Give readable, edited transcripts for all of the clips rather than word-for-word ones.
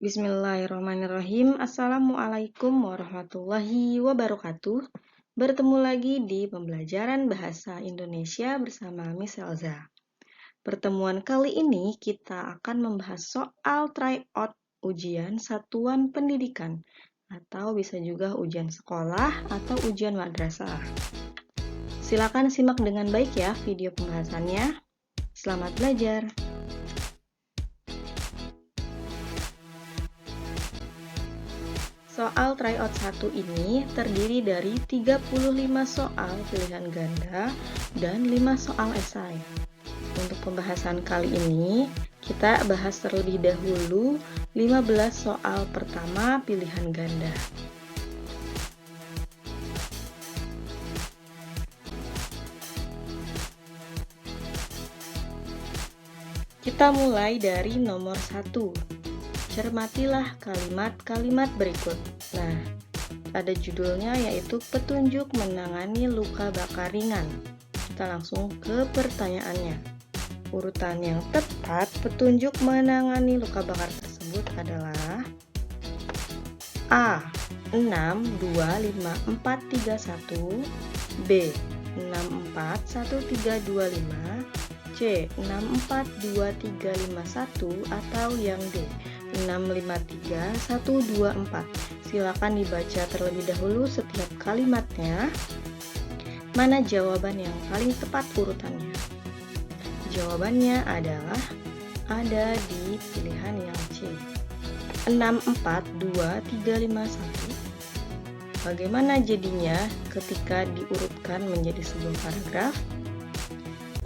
Bismillahirrahmanirrahim. Assalamualaikum warahmatullahi wabarakatuh. Bertemu lagi di pembelajaran bahasa Indonesia bersama Miss Elza. Pertemuan kali ini kita akan membahas soal tryout ujian satuan pendidikan atau bisa juga ujian sekolah atau ujian madrasah. Silakan simak dengan baik ya video pembahasannya. Selamat belajar. Soal tryout 1 ini terdiri dari 35 soal pilihan ganda dan 5 soal esai. Untuk pembahasan kali ini, kita bahas terlebih dahulu 15 soal pertama pilihan ganda. Kita mulai dari nomor 1. Cermatilah kalimat-kalimat berikut. Nah, ada judulnya yaitu petunjuk menangani luka bakar ringan. Kita langsung ke pertanyaannya. Urutan yang tepat petunjuk menangani luka bakar tersebut adalah A. 6, 2, 5, 4, 3, 1 B. 6, 4, 1, 3, 2, 5 C. 6, 4, 2, 3, 5, 1 atau yang D. 653 124. Silakan dibaca terlebih dahulu setiap kalimatnya. Mana jawaban yang paling tepat urutannya? Jawabannya adalah ada di pilihan yang C. 642 351. Bagaimana jadinya ketika diurutkan menjadi sebuah paragraf?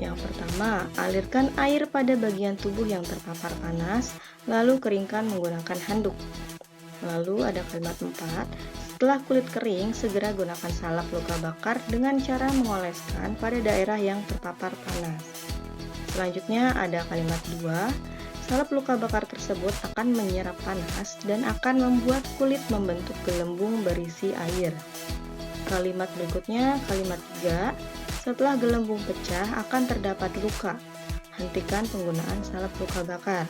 Yang pertama, alirkan air pada bagian tubuh yang terpapar panas, lalu keringkan menggunakan handuk. Lalu ada kalimat 4, setelah kulit kering, segera gunakan salep luka bakar dengan cara mengoleskan pada daerah yang terpapar panas. Selanjutnya ada kalimat 2, salep luka bakar tersebut akan menyerap panas dan akan membuat kulit membentuk gelembung berisi air. Kalimat berikutnya, kalimat 3, setelah gelembung pecah akan terdapat luka. Hentikan penggunaan salep luka bakar.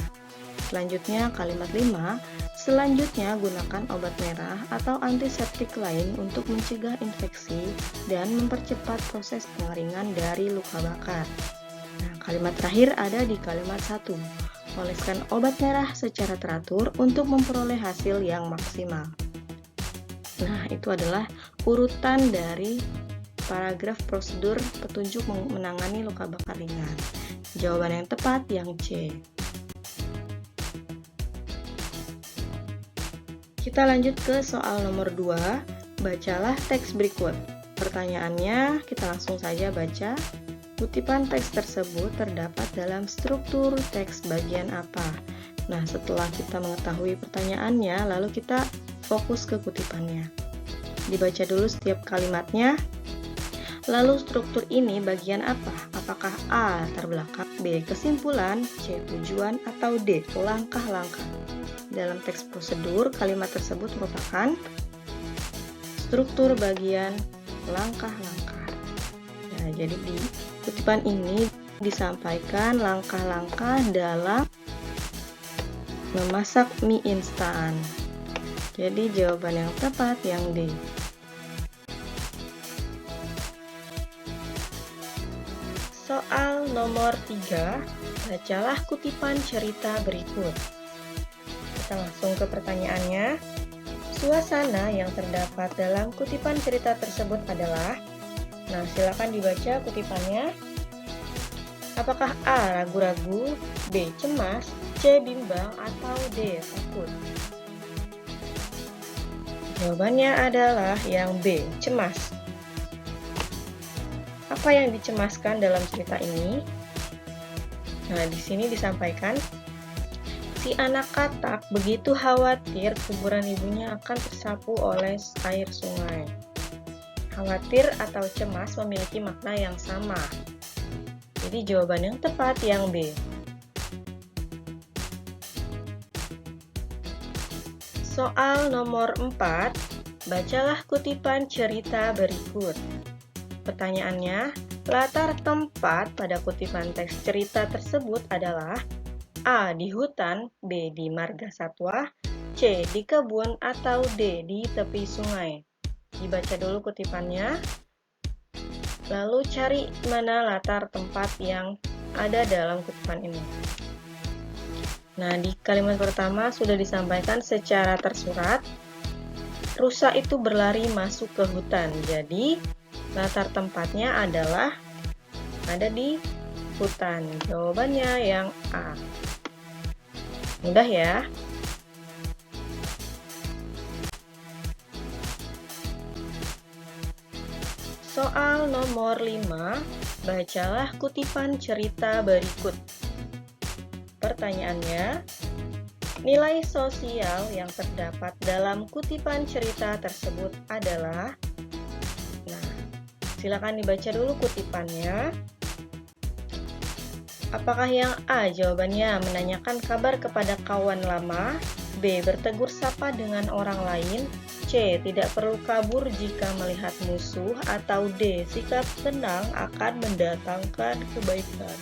Selanjutnya kalimat 5, selanjutnya gunakan obat merah atau antiseptik lain untuk mencegah infeksi dan mempercepat proses pengeringan dari luka bakar. Nah, kalimat terakhir ada di kalimat 1. Oleskan obat merah secara teratur untuk memperoleh hasil yang maksimal. Nah, itu adalah urutan dari paragraf prosedur petunjuk menangani luka bakar ringan. Jawaban yang tepat yang C. Kita lanjut ke soal nomor 2. Bacalah teks berikut. Pertanyaannya, kita langsung saja baca. Kutipan teks tersebut terdapat dalam struktur teks bagian apa? Nah, setelah kita mengetahui pertanyaannya, lalu kita fokus ke kutipannya. Dibaca dulu setiap kalimatnya. Lalu struktur ini bagian apa? Apakah A. latar belakang, B. kesimpulan, C. tujuan, atau D. langkah-langkah? Dalam teks prosedur, kalimat tersebut merupakan struktur bagian langkah-langkah. Nah, jadi di kutipan ini disampaikan langkah-langkah dalam memasak mie instan. Jadi jawaban yang tepat yang D. Soal nomor 3, bacalah kutipan cerita berikut. Kita langsung ke pertanyaannya. Suasana yang terdapat dalam kutipan cerita tersebut adalah, nah silakan dibaca kutipannya. Apakah A. ragu-ragu, B. cemas, C. bimbang, atau D. takut? Jawabannya adalah yang B. cemas. Apa yang dicemaskan dalam cerita ini? Nah, di sini disampaikan, si anak katak begitu khawatir kuburan ibunya akan tersapu oleh air sungai. Khawatir atau cemas memiliki makna yang sama. Jadi jawaban yang tepat yang B. Soal nomor 4, bacalah kutipan cerita berikut. Pertanyaannya, latar tempat pada kutipan teks cerita tersebut adalah A. di hutan, B. di marga satwa, C. Di kebun atau D. Di tepi sungai? Dibaca dulu kutipannya, lalu cari mana latar tempat yang ada dalam kutipan ini. Nah, di kalimat pertama sudah disampaikan secara tersurat, rusa itu berlari masuk ke hutan. Jadi, latar tempatnya adalah ada di hutan. Jawabannya yang A. Mudah ya. Soal nomor 5, bacalah kutipan cerita berikut. Pertanyaannya, nilai sosial yang terdapat dalam kutipan cerita tersebut adalah... Nah, silakan dibaca dulu kutipannya. Apakah yang A jawabannya menanyakan kabar kepada kawan lama, B bertegur sapa dengan orang lain, C tidak perlu kabur jika melihat musuh, atau D sikap tenang akan mendatangkan kebaikan?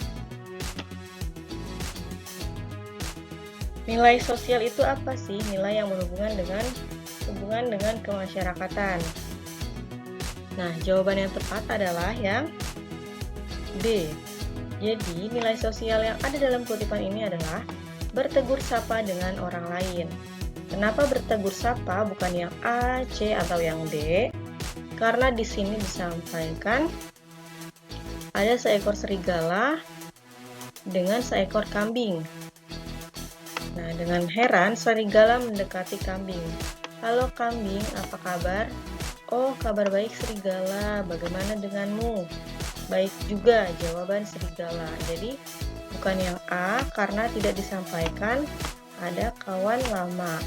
Nilai sosial itu apa sih? Nilai yang berhubungan dengan kemasyarakatan. Nah, jawaban yang tepat adalah yang B. Jadi, nilai sosial yang ada dalam kutipan ini adalah bertegur sapa dengan orang lain. Kenapa bertegur sapa bukan yang A, C, atau yang D? Karena di sini disampaikan ada seekor serigala dengan seekor kambing. Nah, dengan heran serigala mendekati kambing. Halo kambing, apa kabar? Oh, kabar baik serigala, bagaimana denganmu? Baik juga, jawaban serigala. Jadi, bukan yang A karena tidak disampaikan ada kawan lama.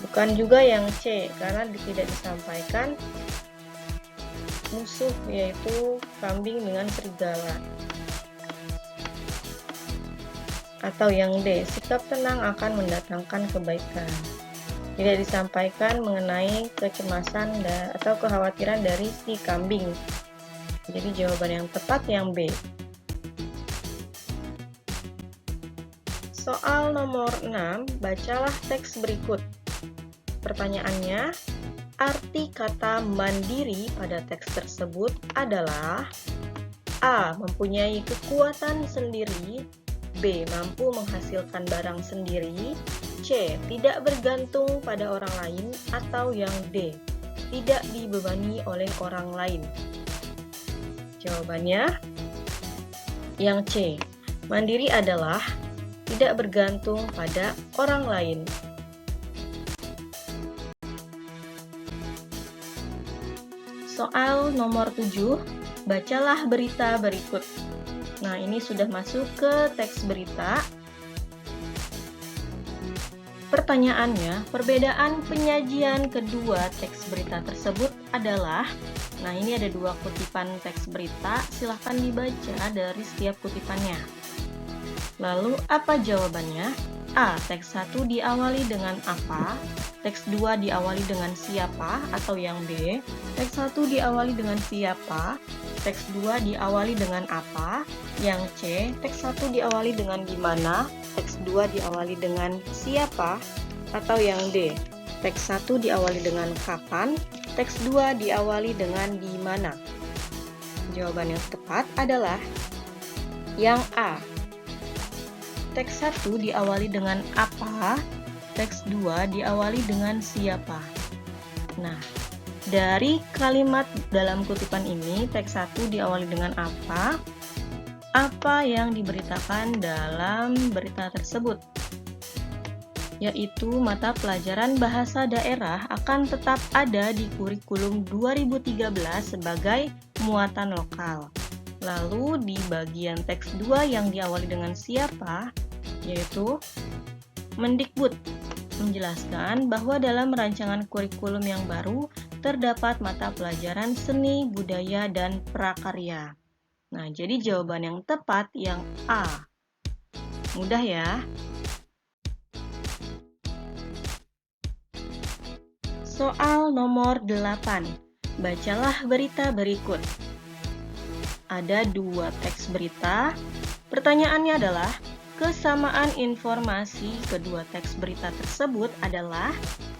Bukan juga yang C karena tidak disampaikan musuh, yaitu kambing dengan serigala. Atau yang D, sikap tenang akan mendatangkan kebaikan. Tidak disampaikan mengenai kecemasan atau kekhawatiran dari si kambing. Jadi jawaban yang tepat yang B. Soal nomor 6, bacalah teks berikut. Pertanyaannya, arti kata mandiri pada teks tersebut adalah A. Mempunyai kekuatan sendiri, B. Mampu menghasilkan barang sendiri, C. Tidak bergantung pada orang lain, atau yang D. Tidak dibebani oleh orang lain. Jawabannya yang C. Mandiri adalah tidak bergantung pada orang lain. Soal nomor 7, bacalah berita berikut. Nah, ini sudah masuk ke teks berita. Pertanyaannya, perbedaan penyajian kedua teks berita tersebut adalah... Nah, ini ada dua kutipan teks berita, silahkan dibaca dari setiap kutipannya. Lalu, apa jawabannya? A. Teks 1 diawali dengan apa? Teks 2 diawali dengan siapa? Atau yang B. Teks 1 diawali dengan siapa? Teks 2 diawali dengan apa? Yang C. Teks 1 diawali dengan gimana? Teks 2 diawali dengan siapa? Atau yang D. Teks 1 diawali dengan kapan? Teks 2 diawali dengan di mana? Jawaban yang tepat adalah yang A. Teks 1 diawali dengan apa? Teks 2 diawali dengan siapa? Nah, dari kalimat dalam kutipan ini, teks 1 diawali dengan apa? Apa yang diberitakan dalam berita tersebut? Yaitu mata pelajaran bahasa daerah akan tetap ada di kurikulum 2013 sebagai muatan lokal. Lalu di bagian teks 2 yang diawali dengan siapa, yaitu Mendikbud menjelaskan bahwa dalam rancangan kurikulum yang baru terdapat mata pelajaran seni, budaya, dan prakarya. Nah, jadi jawaban yang tepat yang A. Mudah ya. Soal nomor 8. Bacalah berita berikut. Ada dua teks berita. Pertanyaannya adalah, Kesamaan informasi kedua teks berita tersebut adalah,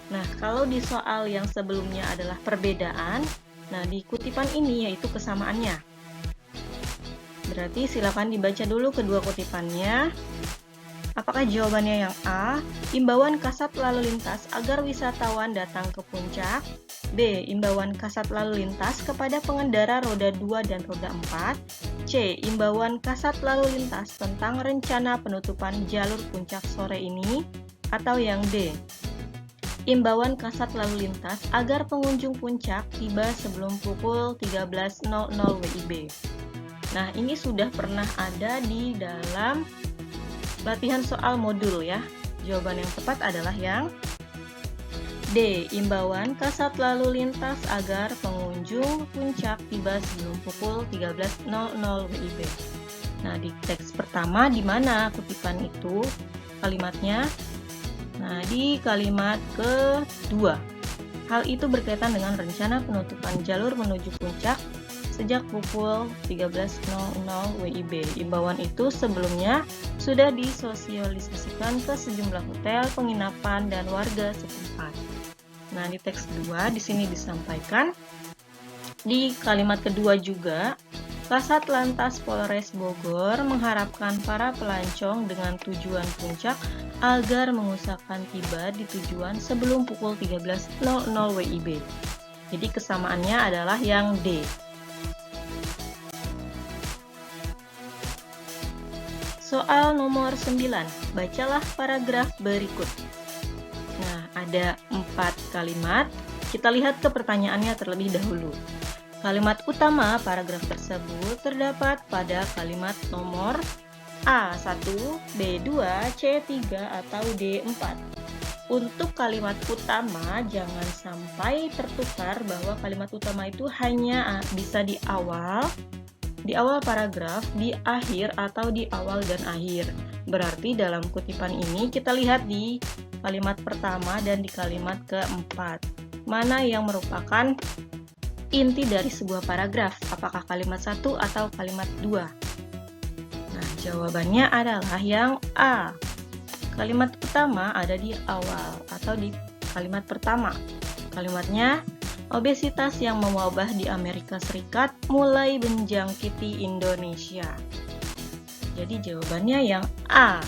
nah kalau di soal yang sebelumnya adalah perbedaan, nah di kutipan ini yaitu kesamaannya. Berarti silakan dibaca dulu kedua kutipannya. Apakah jawabannya yang A, imbauan kasat lalu lintas agar wisatawan datang ke puncak? B, imbauan kasat lalu lintas kepada pengendara roda 2 dan roda 4? C, imbauan kasat lalu lintas tentang rencana penutupan jalur puncak sore ini? Atau yang D, imbauan kasat lalu lintas agar pengunjung puncak tiba sebelum pukul 13.00 WIB. Nah, ini sudah pernah ada di dalam latihan soal modul ya. Jawaban yang tepat adalah yang D, imbauan kasat lalu lintas agar pengunjung puncak tiba sebelum pukul 13.00 WIB. Nah, di teks pertama di mana kutipan itu kalimatnya? Nah, di kalimat kedua. Hal itu berkaitan dengan rencana penutupan jalur menuju puncak sejak pukul 13.00 WIB. Imbauan itu sebelumnya sudah disosialisasikan ke sejumlah hotel, penginapan, dan warga setempat. Nah, di teks 2 di sini disampaikan di kalimat kedua juga, Kasat Lantas Polres Bogor mengharapkan para pelancong dengan tujuan puncak agar mengusahakan tiba di tujuan sebelum pukul 13.00 WIB. Jadi kesamaannya adalah yang D. Soal nomor 9, bacalah paragraf berikut. Nah, ada 4 kalimat. Kita lihat ke pertanyaannya terlebih dahulu. Kalimat utama paragraf tersebut terdapat pada kalimat nomor A1, B2, C3, atau D4. Untuk kalimat utama, jangan sampai tertukar bahwa kalimat utama itu hanya bisa di awal paragraf, di akhir, atau di awal dan akhir. Berarti dalam kutipan ini kita lihat di kalimat pertama dan di kalimat keempat. Mana yang merupakan inti dari sebuah paragraf? Apakah kalimat 1 atau kalimat 2? Nah, jawabannya adalah yang A. Kalimat utama ada di awal atau di kalimat pertama. Kalimatnya, obesitas yang mewabah di Amerika Serikat mulai menjangkiti Indonesia. Jadi jawabannya yang A.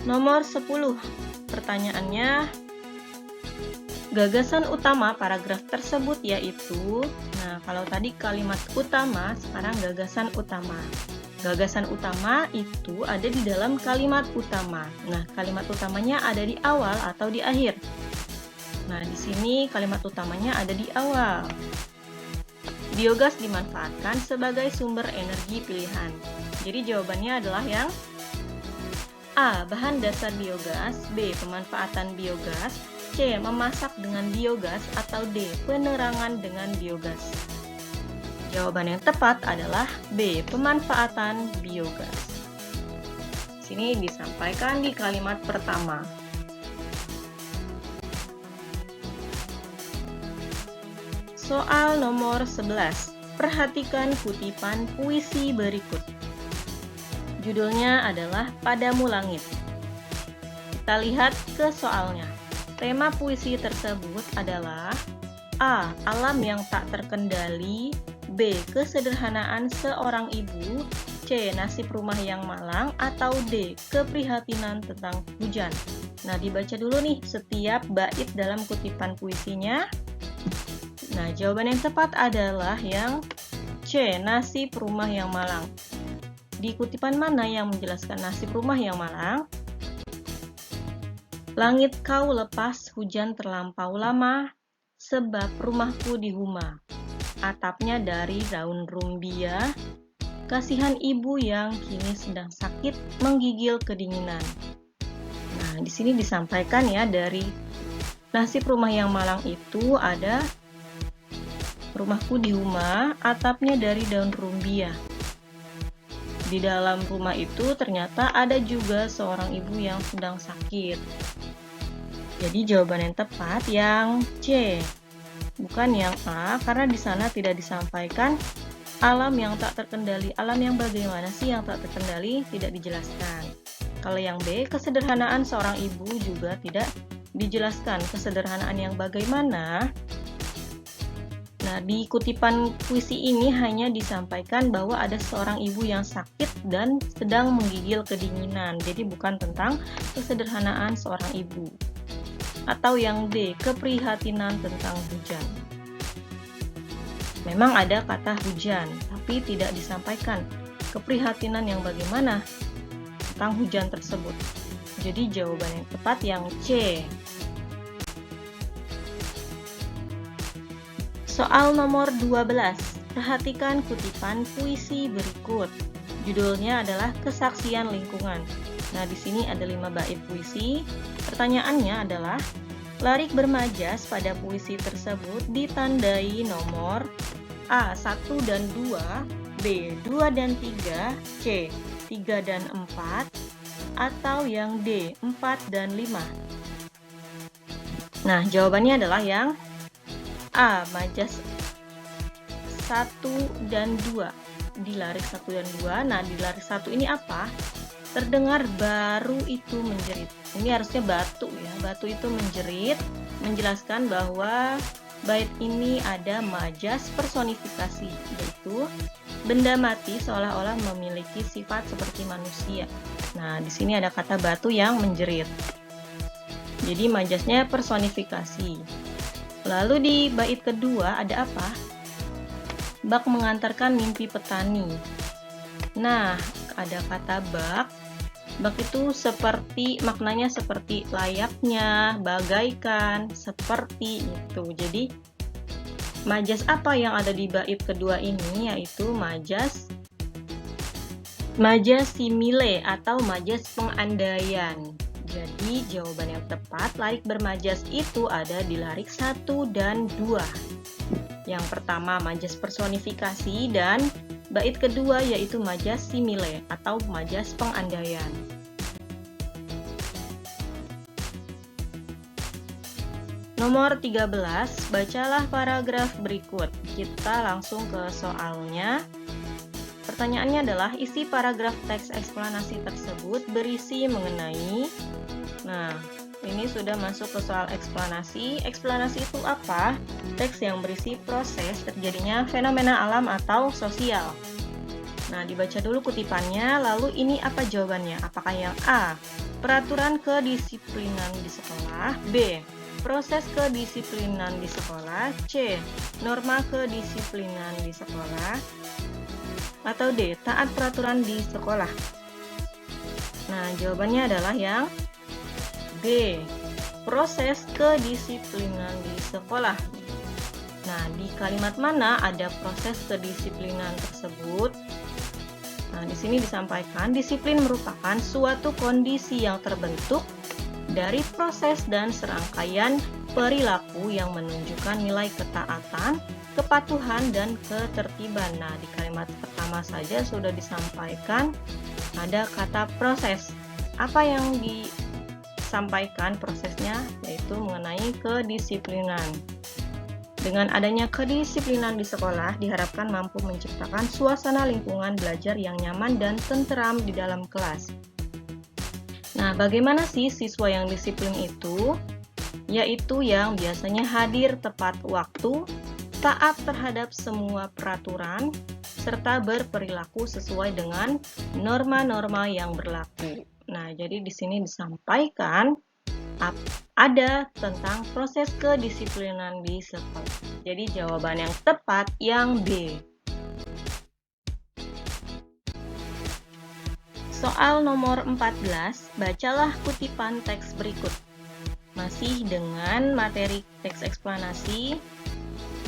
Nomor 10. Pertanyaannya, gagasan utama paragraf tersebut yaitu, nah kalau tadi kalimat utama, sekarang gagasan utama. Gagasan utama itu ada di dalam kalimat utama. Nah, kalimat utamanya ada di awal atau di akhir. Nah, di sini kalimat utamanya ada di awal. Biogas dimanfaatkan sebagai sumber energi pilihan. Jadi jawabannya adalah yang A. Bahan dasar biogas. B. Pemanfaatan biogas. C. Memasak dengan biogas. Atau D. Penerangan dengan biogas. Jawaban yang tepat adalah B. Pemanfaatan biogas. Sini disampaikan di kalimat pertama. Soal nomor 11. Perhatikan kutipan puisi berikut. Judulnya adalah Padamu Langit. Kita lihat ke soalnya. Tema puisi tersebut adalah A. Alam yang tak terkendali. B. Kesederhanaan seorang ibu. C. Nasib rumah yang malang. Atau D. Keprihatinan tentang hujan. Nah, dibaca dulu nih setiap bait dalam kutipan puisinya. Nah, jawaban yang tepat adalah yang C. Nasib rumah yang malang. Di kutipan mana yang menjelaskan nasib rumah yang malang? Langit kau lepas, hujan terlampau lama, sebab rumahku dihuma. Atapnya dari daun rumbia, kasihan ibu yang kini sedang sakit menggigil kedinginan. Nah, di sini disampaikan ya dari nasib rumah yang malang itu ada rumahku dihuma, atapnya dari daun rumbia. Di dalam rumah itu ternyata ada juga seorang ibu yang sedang sakit. Jadi jawaban yang tepat yang C, bukan yang A, karena di sana tidak disampaikan Alam yang tak terkendali, alam yang bagaimana sih yang tak terkendali? Tidak dijelaskan. Kalau yang B, kesederhanaan seorang ibu juga tidak dijelaskan. Kesederhanaan yang bagaimana? Nah, di kutipan puisi ini hanya disampaikan bahwa ada seorang ibu yang sakit dan sedang menggigil kedinginan. Jadi bukan tentang kesederhanaan seorang ibu. Atau yang D, keprihatinan tentang hujan. Memang ada kata hujan, tapi tidak disampaikan keprihatinan yang bagaimana tentang hujan tersebut. Jadi jawaban yang tepat yang C. Soal nomor 12. Perhatikan kutipan puisi berikut. Judulnya adalah Kesaksian Lingkungan. Nah, di sini ada 5 bait puisi. Pertanyaannya adalah, larik bermajas pada puisi tersebut ditandai nomor A. 1 dan 2, B. 2 dan 3, C. 3 dan 4, atau yang D. 4 dan 5. Nah, jawabannya adalah yang A. Majas 1 dan 2. Dilarik 1 dan 2. Nah, dilarik 1 ini apa? Terdengar baru itu menjerit. Ini harusnya batu ya. Batu itu menjerit, menjelaskan bahwa bait ini ada majas personifikasi, yaitu benda mati seolah-olah memiliki sifat seperti manusia. Nah, di sini ada kata batu yang menjerit. Jadi majasnya personifikasi. Lalu di bait kedua ada apa? Bak mengantarkan mimpi petani. Nah, ada kata bak. Bak itu seperti, maknanya seperti layaknya, bagaikan, seperti itu. Jadi majas apa yang ada di bait kedua ini? Yaitu majas simile atau majas pengandaian. Jadi jawaban yang tepat larik bermajas itu ada di larik 1 dan 2. Yang pertama majas personifikasi dan bait kedua yaitu majas simile atau majas pengandaian. Nomor 13, bacalah paragraf berikut. Kita langsung ke soalnya. Pertanyaannya adalah isi paragraf teks eksplanasi tersebut berisi mengenai. Nah, ini sudah masuk ke soal eksplanasi. Eksplanasi itu apa? Teks yang berisi proses terjadinya fenomena alam atau sosial. Nah, dibaca dulu kutipannya, lalu ini apa jawabannya? Apakah yang A, peraturan kedisiplinan di sekolah, B, proses kedisiplinan di sekolah, C, norma kedisiplinan di sekolah, atau D, taat peraturan di sekolah? Nah, jawabannya adalah yang B, proses kedisiplinan di sekolah. Nah, di kalimat mana ada proses kedisiplinan tersebut? Nah, di sini disampaikan disiplin merupakan suatu kondisi yang terbentuk dari proses dan serangkaian perilaku yang menunjukkan nilai ketaatan, kepatuhan, dan ketertiban. Nah, di kalimat pertama saja sudah disampaikan ada kata proses. Apa yang disampaikan prosesnya? Yaitu mengenai kedisiplinan. Dengan adanya kedisiplinan di sekolah, diharapkan mampu menciptakan suasana lingkungan belajar yang nyaman dan tenteram di dalam kelas. Nah, bagaimana sih siswa yang disiplin itu? Yaitu yang biasanya hadir tepat waktu, taat terhadap semua peraturan, serta berperilaku sesuai dengan norma-norma yang berlaku. Nah, jadi di sini disampaikan ada tentang proses kedisiplinan di sekolah. Jadi jawaban yang tepat yang B. Soal nomor 14, bacalah kutipan teks berikut. Masih dengan materi teks eksplanasi.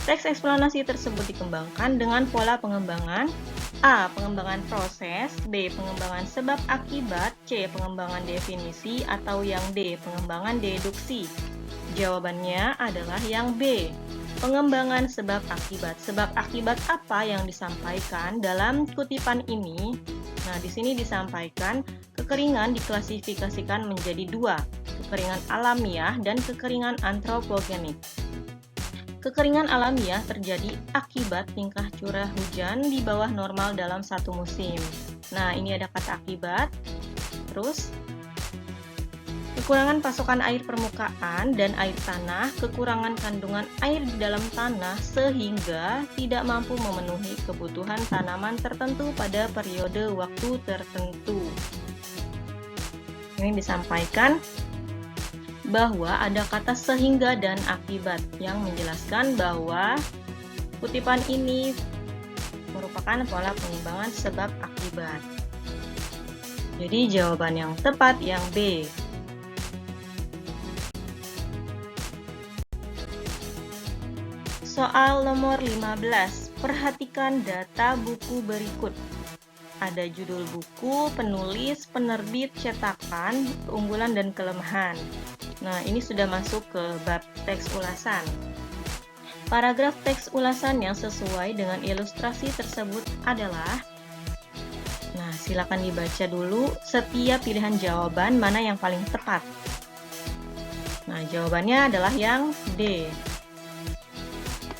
Teks eksplanasi tersebut dikembangkan dengan pola pengembangan A. Pengembangan proses, B. Pengembangan sebab akibat, C. Pengembangan definisi, atau yang D. Pengembangan deduksi. Jawabannya adalah yang B. Pengembangan sebab akibat. Sebab akibat apa yang disampaikan dalam kutipan ini? Nah, di sini disampaikan kekeringan diklasifikasikan menjadi 2, kekeringan alamiah dan kekeringan antropogenik. Kekeringan alamiah terjadi akibat tingkah curah hujan di bawah normal dalam satu musim. Nah, ini ada kata akibat. Terus, kekurangan pasokan air permukaan dan air tanah, kekurangan kandungan air di dalam tanah sehingga tidak mampu memenuhi kebutuhan tanaman tertentu pada periode waktu tertentu. Ini disampaikan bahwa ada kata sehingga dan akibat yang menjelaskan bahwa kutipan ini merupakan pola pengembangan sebab akibat. Jadi jawaban yang tepat yang B. Soal nomor 15. Perhatikan data buku berikut. Ada judul buku, penulis, penerbit, cetakan, keunggulan dan kelemahan. Nah, ini sudah masuk ke bab teks ulasan. Paragraf teks ulasan yang sesuai dengan ilustrasi tersebut adalah, nah, silakan dibaca dulu setiap pilihan jawaban mana yang paling tepat. Nah, jawabannya adalah yang D.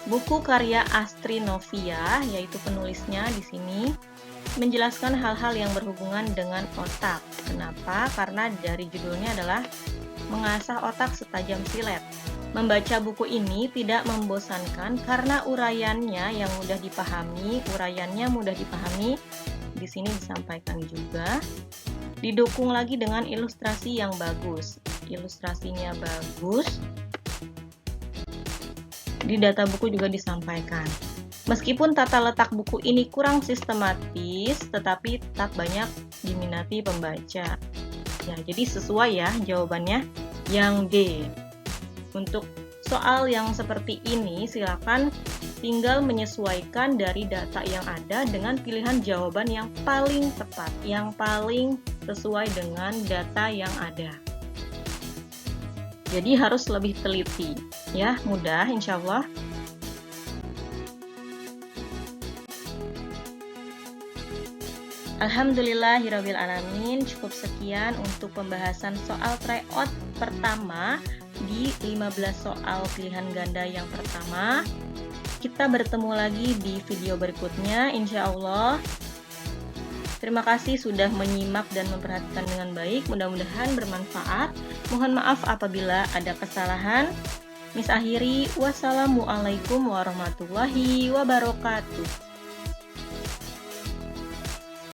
Buku karya Astri Novia, yaitu penulisnya di sini, menjelaskan hal-hal yang berhubungan dengan otak. Kenapa? Karena dari judulnya adalah mengasah otak setajam silet. Membaca buku ini tidak membosankan karena uraiannya mudah dipahami. Di sini disampaikan juga. Didukung lagi dengan ilustrasi yang bagus. Ilustrasinya bagus. Di data buku juga disampaikan. Meskipun tata letak buku ini kurang sistematis, tetapi tetap banyak diminati pembaca. Ya, jadi sesuai ya jawabannya yang D. Untuk soal yang seperti ini, silakan tinggal menyesuaikan dari data yang ada dengan pilihan jawaban yang paling tepat, yang paling sesuai dengan data yang ada. Jadi harus lebih teliti, ya, mudah insya Allah. Alhamdulillahirrabbilalamin, cukup sekian untuk pembahasan soal tryout pertama di 15 soal pilihan ganda yang pertama. Kita bertemu lagi di video berikutnya insya Allah. Terima kasih sudah menyimak dan memperhatikan dengan baik, mudah-mudahan bermanfaat. Mohon maaf apabila ada kesalahan. Akhiri, wassalamualaikum warahmatullahi wabarakatuh.